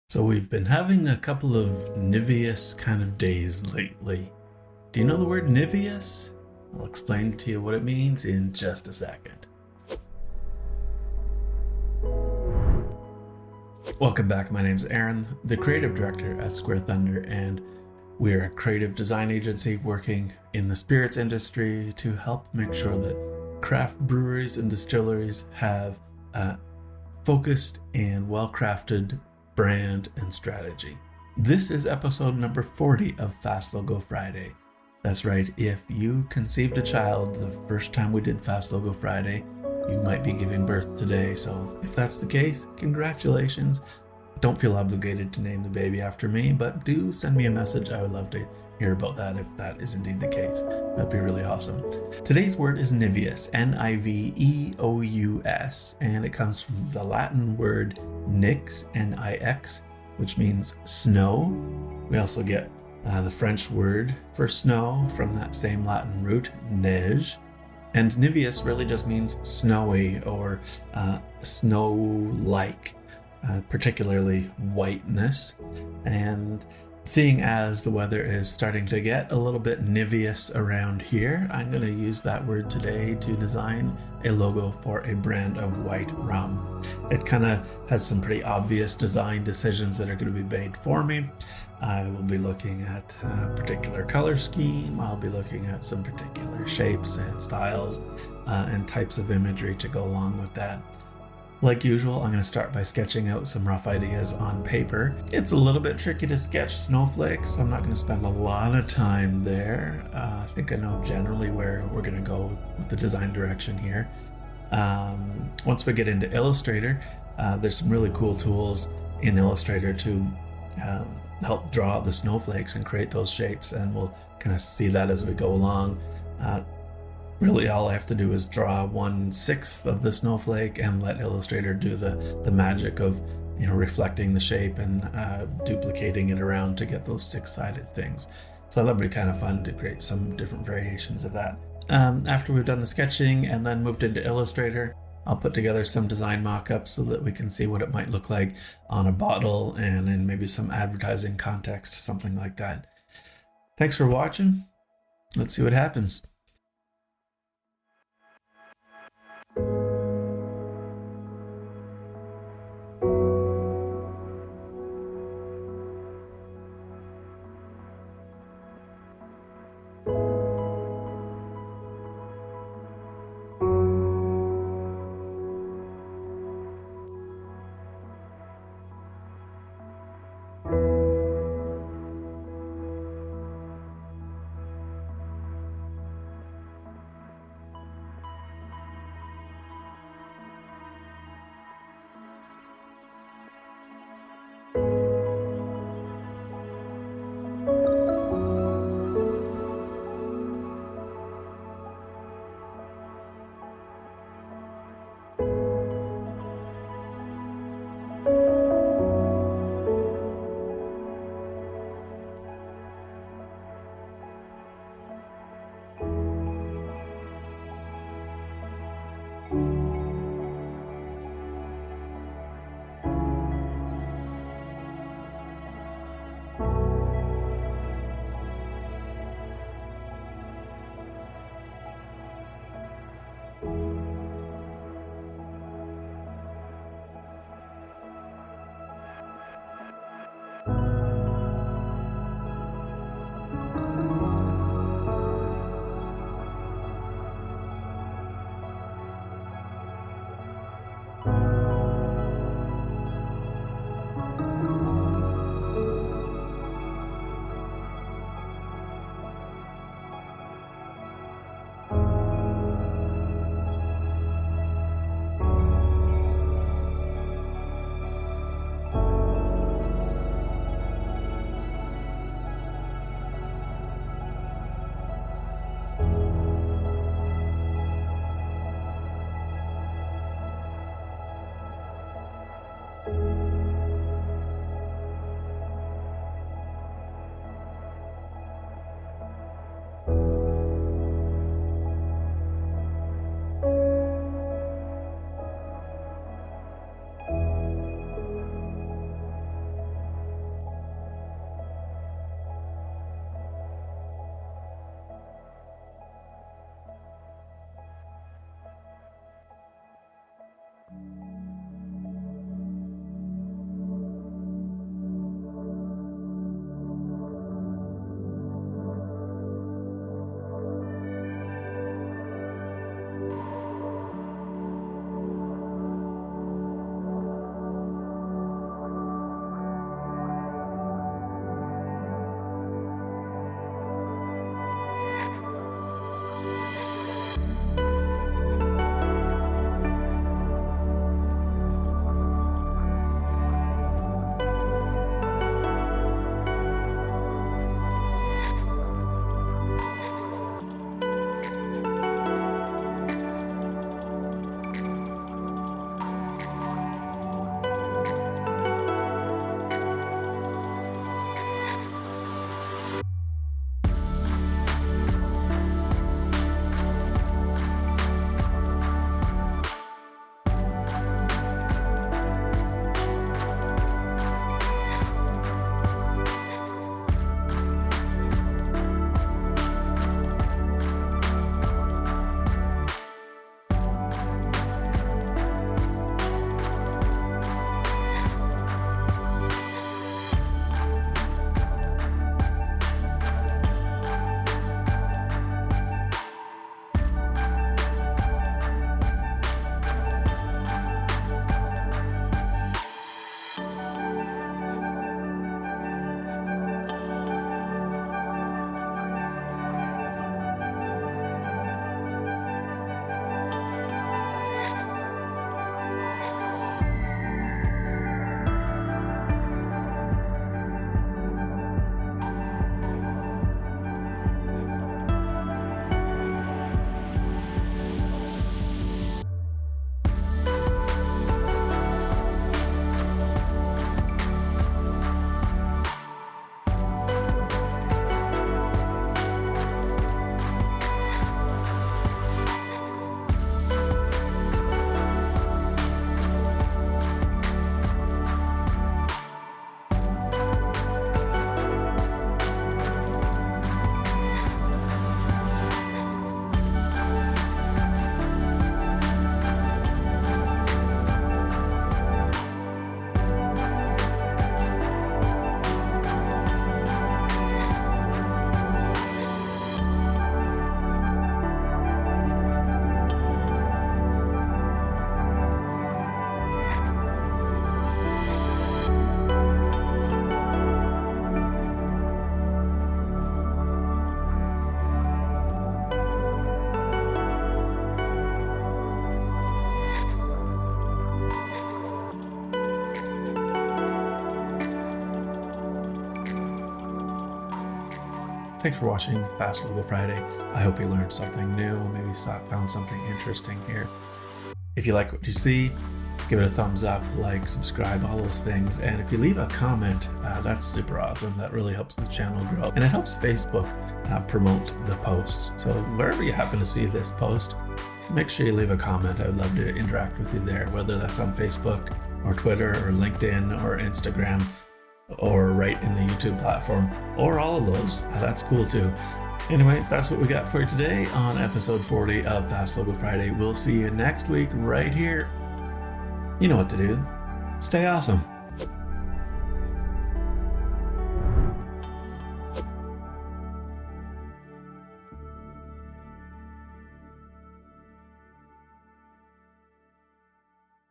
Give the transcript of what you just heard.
So we've been having a couple of Niveous kind of days lately. Do you know the word Niveous? I'll explain to you what it means in just a second. Welcome back. My name's Aaron, the creative director at Square Thunder, and we're a creative design agency working in the spirits industry to help make sure that craft breweries and distilleries have a focused and well-crafted brand and strategy. This is episode number 40 of Fast Logo Friday. That's right, if you conceived a child the first time we did Fast Logo Friday, you might be giving birth today. So if that's the case, congratulations. Don't feel obligated to name the baby after me, but do send me a message. I would love to hear about that if that is indeed the case. That'd be really awesome. Today's word is Niveous, Niveous, and it comes from the Latin word nix, Nix, which means snow. We also get the French word for snow from that same Latin root, neige. And Niveous really just means snowy or snow-like, particularly whiteness. And seeing as the weather is starting to get a little bit niveous around here, I'm going to use that word today to design a logo for a brand of white rum. It kind of has some pretty obvious design decisions that are going to be made for me. I will be looking at a particular color scheme. I'll be looking at some particular shapes and styles and types of imagery to go along with that. Like usual, I'm going to start by sketching out some rough ideas on paper. It's a little bit tricky to sketch snowflakes, so I'm not going to spend a lot of time there. I think I know generally where we're going to go with the design direction here. Once we get into Illustrator, there's some really cool tools in Illustrator to help draw the snowflakes and create those shapes, and we'll kind of see that as we go along. Really, all I have to do is draw 1/6 of the snowflake and let Illustrator do the magic of reflecting the shape and duplicating it around to get those six-sided things. So that'll be kind of fun to create some different variations of that. After we've done the sketching and then moved into Illustrator, I'll put together some design mock-ups so that we can see what it might look like on a bottle and in maybe some advertising context, something like that. Thanks for watching. Let's see what happens. thanks for watching Fast Logo Friday. I hope you learned something new, maybe found something interesting here. If you like what you see, give it a thumbs up, like, subscribe, all those things. And if you leave a comment, that's super awesome. That really helps the channel grow. And it helps Facebook promote the posts. So wherever you happen to see this post, make sure you leave a comment. I would love to interact with you there, whether that's on Facebook or Twitter or LinkedIn or Instagram or right in the YouTube platform or all of those. That's cool too. Anyway, that's what we got for you today on episode 40 of Fast Logo Friday. We'll see you next week right here. You know what to do. Stay awesome.